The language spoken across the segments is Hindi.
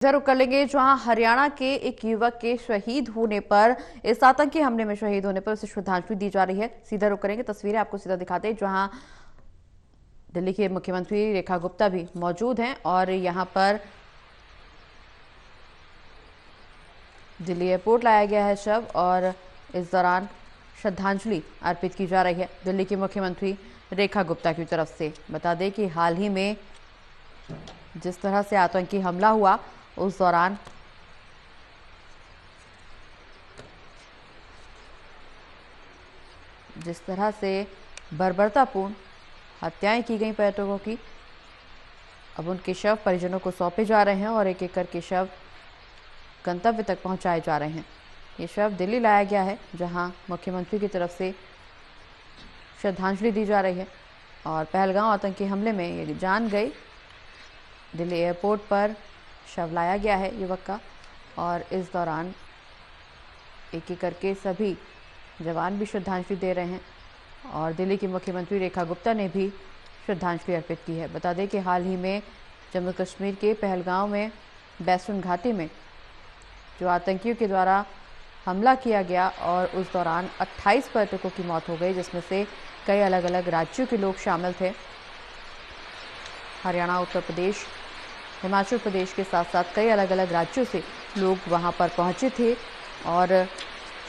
रुक कर लेंगे जहां हरियाणा के एक युवक के शहीद होने पर, इस आतंकी हमले में शहीद होने पर उसे श्रद्धांजलि दी जा रही है। सीधा रुक करेंगे, तस्वीरें आपको सीधा दिखाते हैं जहां दिल्ली के मुख्यमंत्री रेखा गुप्ता भी मौजूद हैं और यहां पर दिल्ली एयरपोर्ट लाया गया है शव और इस दौरान श्रद्धांजलि अर्पित की जा रही है दिल्ली की मुख्यमंत्री रेखा गुप्ता की तरफ से। बता दें कि हाल ही में जिस तरह से आतंकी हमला हुआ उस दौरान जिस तरह से बर्बरतापूर्ण हत्याएं की गई पर्यटकों की, अब उनके शव परिजनों को सौंपे जा रहे हैं और एक एक करके शव गंतव्य तक पहुंचाए जा रहे हैं। ये शव दिल्ली लाया गया है जहां मुख्यमंत्री की तरफ से श्रद्धांजलि दी जा रही है और पहलगांव आतंकी हमले में ये जान गई। दिल्ली एयरपोर्ट पर शव लाया गया है युवक का और इस दौरान एक एक करके सभी जवान भी श्रद्धांजलि दे रहे हैं और दिल्ली की मुख्यमंत्री रेखा गुप्ता ने भी श्रद्धांजलि अर्पित की है। बता दें कि हाल ही में जम्मू कश्मीर के पहलगांव में बैसुन घाटी में जो आतंकियों के द्वारा हमला किया गया और उस दौरान 28 पर्यटकों की मौत हो गई, जिसमें से कई अलग अलग राज्यों के लोग शामिल थे। हरियाणा, उत्तर प्रदेश, हिमाचल प्रदेश के साथ साथ कई अलग अलग राज्यों से लोग वहां पर पहुंचे थे और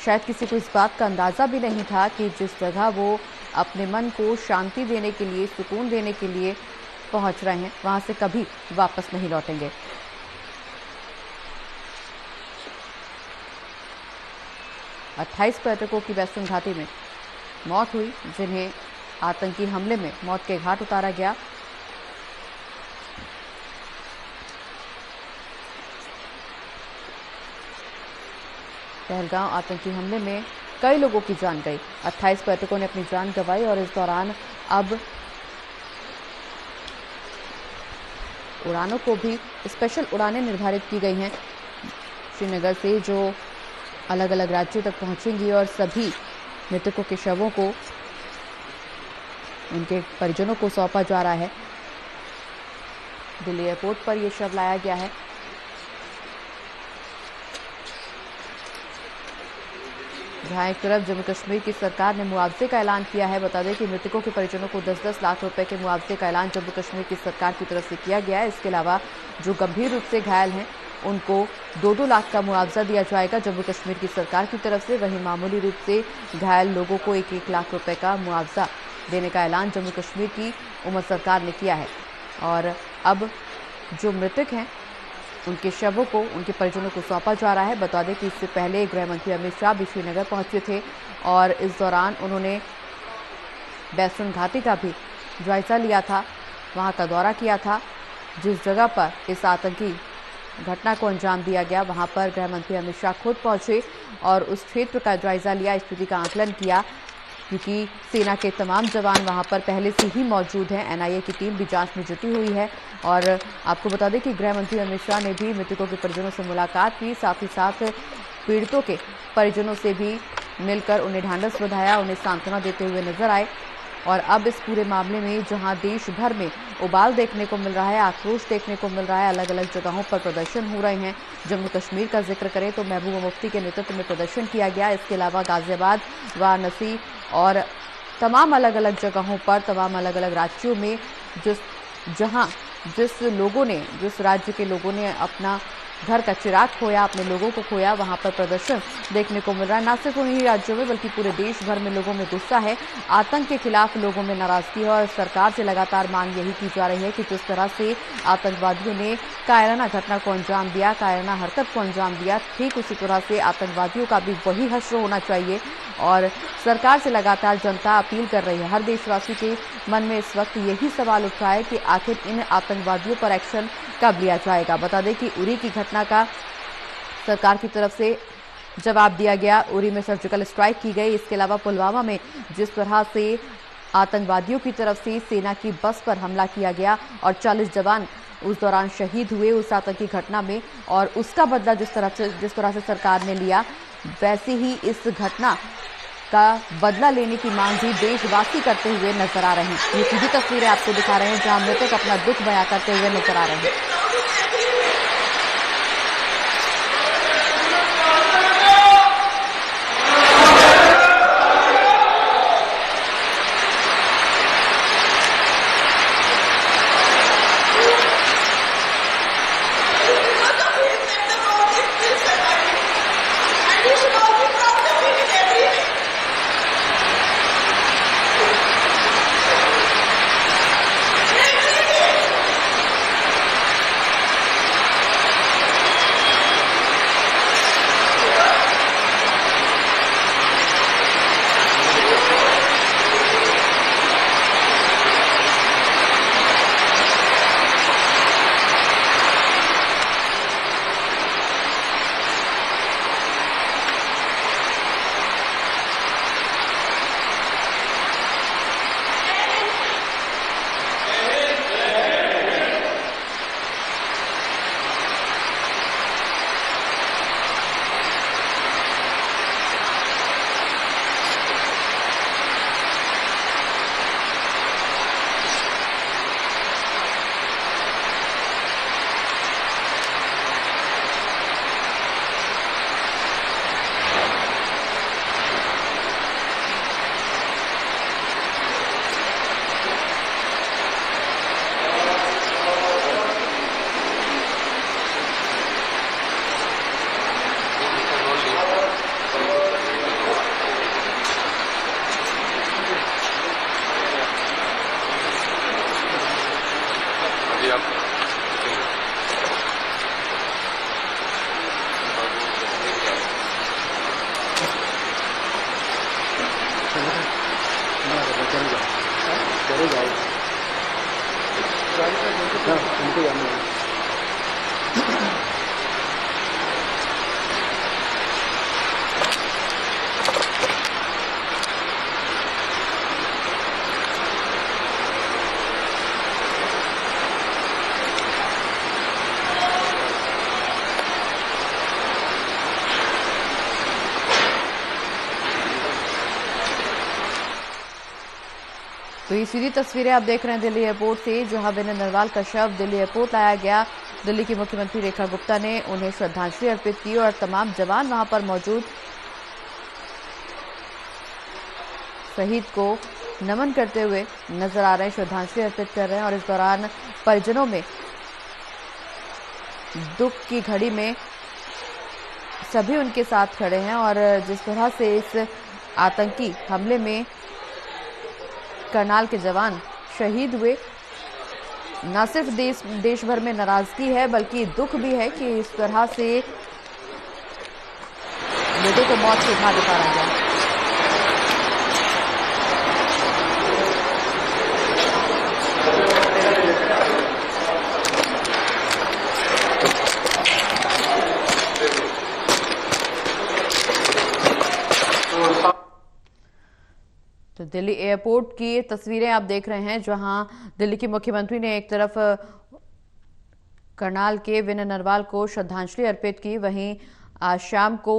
शायद किसी को इस बात का अंदाज़ा भी नहीं था कि जिस जगह वो अपने मन को शांति देने के लिए, सुकून देने के लिए पहुंच रहे हैं, वहां से कभी वापस नहीं लौटेंगे। अट्ठाईस पर्यटकों की बैसुन घाटी में मौत हुई, जिन्हें आतंकी हमले में मौत के घाट उतारा गया। पहलगांव आतंकी हमले में कई लोगों की जान गई, 28 पर्यटकों ने अपनी जान गंवाई और इस दौरान अब उड़ानों को भी स्पेशल उड़ानें निर्धारित की गई हैं श्रीनगर से, जो अलग अलग राज्यों तक पहुंचेंगी और सभी मृतकों के शवों को उनके परिजनों को सौंपा जा रहा है। दिल्ली एयरपोर्ट पर यह शव लाया गया है। जहां एक तरफ जम्मू कश्मीर की सरकार ने मुआवजे का ऐलान किया है। बता दें कि मृतकों के परिजनों को 10-10 लाख रुपए के मुआवजे का ऐलान जम्मू कश्मीर की सरकार की तरफ से किया गया है। इसके अलावा जो गंभीर रूप से घायल हैं उनको 2-2 लाख का मुआवजा दिया जाएगा जम्मू कश्मीर की सरकार की तरफ से। वहीं मामूली रूप से घायल लोगों को 1-1 लाख रुपए का मुआवजा देने का ऐलान जम्मू कश्मीर की उमर सरकार ने किया है और अब जो मृतक हैं उनके शवों को उनके परिजनों को सौंपा जा रहा है। बता दें कि इससे पहले गृह मंत्री अमित शाह भी श्रीनगर पहुंचे थे और इस दौरान उन्होंने बैसुन घाटी का भी जायजा लिया था, वहां का दौरा किया था। जिस जगह पर इस आतंकी घटना को अंजाम दिया गया वहां पर गृह मंत्री अमित शाह खुद पहुंचे और उस क्षेत्र का जायजा लिया, स्थिति का आकलन किया, क्योंकि सेना के तमाम जवान वहां पर पहले से ही मौजूद हैं। एनआईए की टीम भी जांच में जुटी हुई है और आपको बता दें कि गृह मंत्री अमित शाह ने भी मृतकों के परिजनों से मुलाकात की, साथ ही साथ पीड़ितों के परिजनों से भी मिलकर उन्हें ढांढस बंधाया, उन्हें सांत्वना देते हुए नजर आए। और अब इस पूरे मामले में जहां देश भर में उबाल देखने को मिल रहा है, आक्रोश देखने को मिल रहा है, अलग अलग जगहों पर प्रदर्शन हो रहे हैं। जम्मू कश्मीर का जिक्र करें तो महबूबा मुफ्ती के नेतृत्व में प्रदर्शन किया गया। इसके अलावा गाजियाबाद, वाराणसी और तमाम अलग अलग जगहों पर, तमाम अलग अलग राज्यों में जिस राज्य के लोगों ने अपना घर का चिराग खोया, अपने लोगों को खोया, वहां पर प्रदर्शन देखने को मिल रहा है। न सिर्फ उन्हीं राज्यों में बल्कि पूरे देश भर में लोगों में गुस्सा है, आतंक के खिलाफ लोगों में नाराजगी है और सरकार से लगातार मांग यही की जा रही है कि जिस तरह से आतंकवादियों ने कायराना घटना को अंजाम दिया, कायराना हरकत को अंजाम दिया, ठीक उसी तरह से आतंकवादियों का भी वही हश्र होना चाहिए। और सरकार से लगातार जनता अपील कर रही है। हर देशवासी के मन में इस वक्त यही सवाल उठ रहा है कि आखिर इन आतंकवादियों पर एक्शन कब लिया जाएगा। बता दें कि उरी की घटना का सरकार की तरफ से जवाब दिया गया, उरी में सर्जिकल स्ट्राइक की गई। इसके अलावा पुलवामा में जिस तरह से आतंकवादियों की तरफ से सेना की बस पर हमला किया गया और 40 जवान उस दौरान शहीद हुए उस आतंकी घटना में, और उसका बदला जिस तरह से सरकार ने लिया, वैसे ही इस घटना का बदला लेने की मांग भी देशवासी करते हुए नजर आ रहे हैं। ये सीधी तस्वीरें आपको दिखा रहे हैं जहां मृतक अपना दुख बयां करते हुए नजर आ रहे हैं। तो ये सीधी तस्वीरें आप देख रहे हैं दिल्ली एयरपोर्ट से, जहां विनय नरवाल का शव दिल्ली एयरपोर्ट लाया गया। दिल्ली की मुख्यमंत्री रेखा गुप्ता ने उन्हें श्रद्धांजलि अर्पित की और तमाम जवान वहां पर मौजूद शहीद को नमन करते हुए नजर आ रहे हैं, श्रद्धांजलि अर्पित कर रहे हैं। और इस दौरान परिजनों में दुख की घड़ी में सभी उनके साथ खड़े हैं और जिस तरह से इस आतंकी हमले में करनाल के जवान शहीद हुए, न सिर्फ देश भर में नाराजगी है बल्कि दुख भी है कि इस तरह से लोगों को मौत से घाट उतारा गया। तो दिल्ली एयरपोर्ट की तस्वीरें आप देख रहे हैं, जहां दिल्ली की मुख्यमंत्री ने एक तरफ करनाल के विनय नरवाल को श्रद्धांजलि अर्पित की, वहीं आज शाम को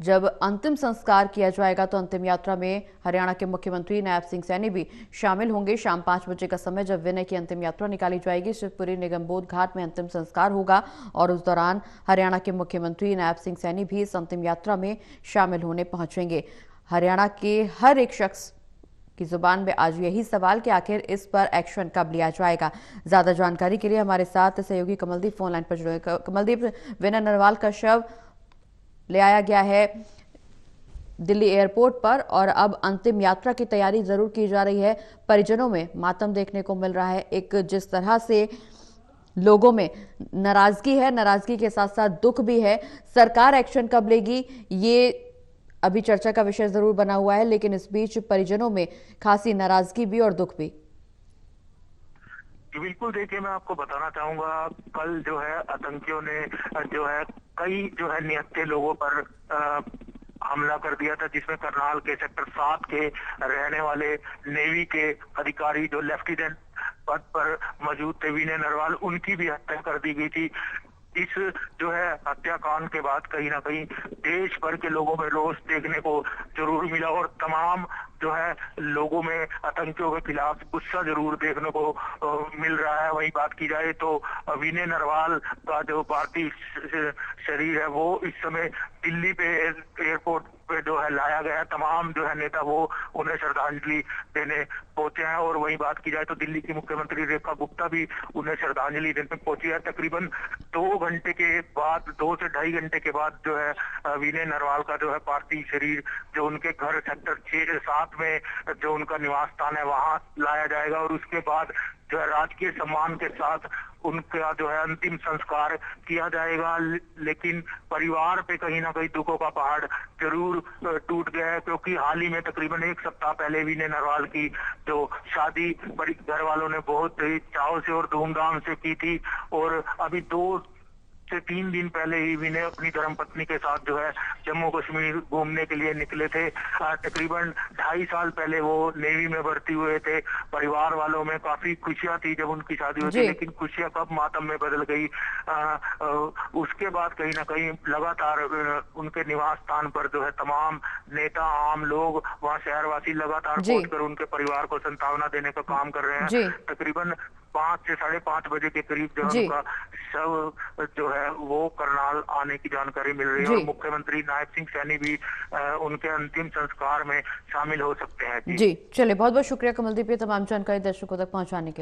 जब अंतिम संस्कार किया जाएगा तो अंतिम यात्रा में हरियाणा के मुख्यमंत्री नायब सिंह सैनी भी शामिल होंगे। शाम 5 बजे का समय जब विनय की अंतिम यात्रा निकाली जाएगी, शिवपुरी निगमबोध घाट में अंतिम संस्कार होगा और उस दौरान हरियाणा के मुख्यमंत्री नायब सिंह सैनी भी इस अंतिम यात्रा में शामिल होने पहुंचेंगे। हरियाणा के हर एक शख्स की जुबान में आज यही सवाल कि आखिर इस पर एक्शन कब लिया जाएगा। ज्यादा जानकारी के लिए हमारे साथ सहयोगी कमलदीप फोन लाइन पर जुड़े। कमलदीप, विनय नरवाल का शव ले आया गया है दिल्ली एयरपोर्ट पर और अब अंतिम यात्रा की तैयारी जरूर की जा रही है। परिजनों में मातम देखने को मिल रहा है। एक जिस तरह से लोगों में नाराजगी है, नाराजगी के साथ साथ दुख भी है। सरकार एक्शन कब लेगी ये अभी चर्चा का विषय जरूर बना हुआ है, लेकिन इस बीच परिजनों में खासी नाराजगी भी और दुख भी। बिल्कुल, देखिए मैं आपको बताना चाहूंगा, कल जो है आतंकियों ने जो है कई जो है निहत्थे लोगों पर हमला कर दिया था, जिसमें करनाल के सेक्टर 7 के रहने वाले नेवी के अधिकारी जो लेफ्टिनेंट पद पर मौजूद थे विनय नरवाल, उनकी भी हत्या कर दी गई थी। इस जो है हत्याकांड के बाद कहीं ना कहीं देश भर के लोगों में रोष देखने को जरूर मिला और तमाम जो है लोगों में आतंकियों के खिलाफ गुस्सा जरूर देखने को मिल रहा है। वही बात की जाए तो विनय नरवाल का जो पार्थिव शरीर है वो इस समय दिल्ली पे एयरपोर्ट पे जो है लाया गया है। तमाम जो है नेता वो उन्हें श्रद्धांजलि देने पहुंचे हैं और वही बात की जाए तो दिल्ली की मुख्यमंत्री रेखा गुप्ता भी उन्हें श्रद्धांजलि देने पहुंची है। तकरीबन 2 घंटे के बाद, 2 से 2.5 घंटे के बाद जो है विनय नरवाल का जो है पार्थिव शरीर जो उनके घर सेक्टर 6-7 में जो उनका निवास स्थान है वहां लाया जाएगा और उसके बाद जो है राजकीय सम्मान के साथ उनका जो है अंतिम संस्कार किया जाएगा। लेकिन परिवार पे कहीं ना कहीं दुखों का पहाड़ जरूर टूट गया है, क्योंकि हाल ही में तकरीबन 1 सप्ताह पहले विनय नरवाल की जो शादी घर वालों ने बहुत ही चाव से और धूमधाम से की थी और अभी 2 से 3 दिन पहले ही विनय अपनी धर्मपत्नी के साथ जो है जम्मू कश्मीर घूमने के लिए निकले थे। तकरीबन 2.5 साल पहले वो नेवी में भर्ती हुए थे। परिवार वालों में काफी खुशियां थी जब उनकी शादी हुई थी, लेकिन खुशियां कब मातम में बदल गई। उसके बाद कहीं ना कहीं लगातार उनके निवास स्थान पर जो है तमाम नेता, आम लोग, वहाँ शहरवासी लगातार पहुंचकर उनके परिवार को सांत्वना देने का काम कर रहे हैं। तकरीबन 5 से 5:30 बजे के करीब जो उनका शव जो है वो करनाल आने की जानकारी मिल रही है और मुख्यमंत्री नायब सिंह सैनी भी उनके अंतिम संस्कार में शामिल हो सकते हैं। जी, चलिए, बहुत बहुत शुक्रिया कमलदीप, ये तमाम जानकारी दर्शकों तक पहुंचाने के लिए।